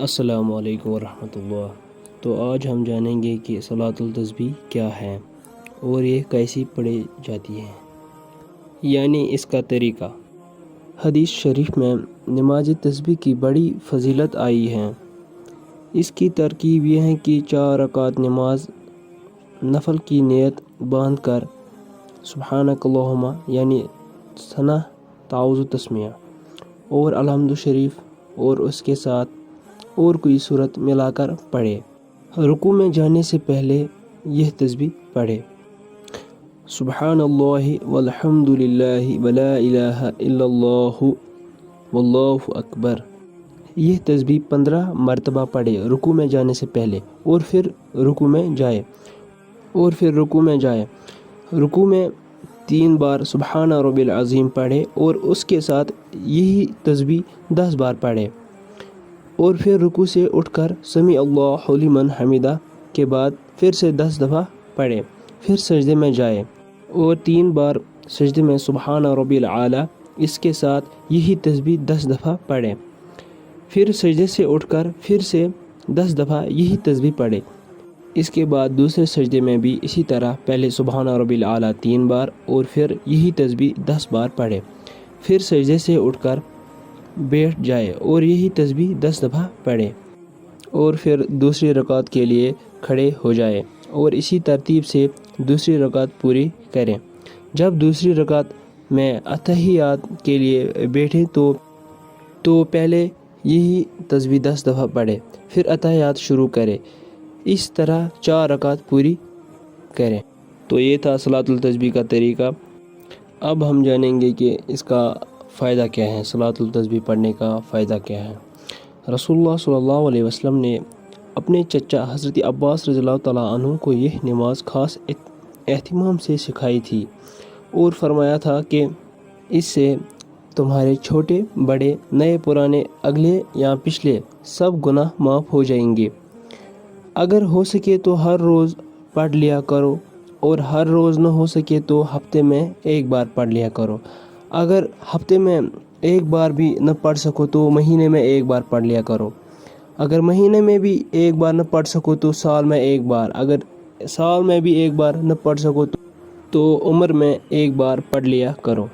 السلام علیکم ورحمۃ اللہ۔ تو آج ہم جانیں گے کہ صلاۃ التسبیح کیا ہے اور یہ کیسی پڑھی جاتی ہے، یعنی اس کا طریقہ۔ حدیث شریف میں نماز تسبیح کی بڑی فضیلت آئی ہے۔ اس کی ترکیب یہ ہے کہ 4 رکعت نماز نفل کی نیت باندھ کر سبحانک اللہم یعنی ثنا، تعوذ و تسمیہ اور الحمد شریف اور اس کے ساتھ اور کوئی صورت ملا کر پڑھے۔ رکوع میں جانے سے پہلے یہ تسبیح پڑھے: سبحان اللہ والحمد للہ ولا الہ الا اللہ واللہ اکبر۔ یہ تسبیح 15 مرتبہ پڑھے رکوع میں جانے سے پہلے، اور پھر رکوع میں جائے۔ رکوع میں 3 بار سبحان ربی العظیم پڑھے اور اس کے ساتھ یہی تسبیح 10 بار پڑھے، اور پھر رکوع سے اٹھ کر سمیع اللہ لمن حمدہ کے بعد پھر سے 10 دفعہ پڑھے۔ پھر سجدے میں جائے اور 3 بار سجدے میں سبحان ربی العالی، اس کے ساتھ یہی تسبیح 10 دفعہ پڑھے۔ پھر سجدے سے اٹھ کر پھر سے 10 دفعہ یہی تسبیح پڑھے۔ اس کے بعد دوسرے سجدے میں بھی اسی طرح پہلے سبحان ربی العالی 3 بار اور پھر یہی تسبیح 10 بار پڑھے۔ پھر سجدے سے اٹھ کر بیٹھ جائے اور یہی تسبیح 10 دفعہ پڑھے، اور پھر دوسری رکعت کے لیے کھڑے ہو جائے اور اسی ترتیب سے دوسری رکعت پوری کریں۔ جب دوسری رکعت میں اتحیات کے لیے بیٹھیں تو پہلے یہی تسبیح 10 دفعہ پڑھے، پھر اتحیات شروع کرے، اس طرح 4 رکعت پوری کریں۔ تو یہ تھا صلاۃ التسبیح کا طریقہ۔ اب ہم جانیں گے کہ اس کا فائدہ کیا ہے، صلاۃ التسبیح پڑھنے کا فائدہ کیا ہے۔ رسول اللہ صلی اللہ علیہ وسلم نے اپنے چچا حضرت عباس رضی اللہ تعالیٰ عنہ کو یہ نماز خاص اہتمام سے سکھائی تھی اور فرمایا تھا کہ اس سے تمہارے چھوٹے بڑے، نئے پرانے، اگلے یا پچھلے سب گناہ معاف ہو جائیں گے۔ اگر ہو سکے تو ہر روز پڑھ لیا کرو، اور ہر روز نہ ہو سکے تو ہفتے میں 1 بار پڑھ لیا کرو۔ اگر ہفتے میں 1 بار بھی نہ پڑھ سکو تو مہینے میں 1 بار پڑھ لیا کرو۔ اگر مہینے میں بھی 1 بار نہ پڑھ سکو تو سال میں 1 بار۔ اگر سال میں بھی 1 بار نہ پڑھ سکو تو عمر میں 1 بار پڑھ لیا کرو۔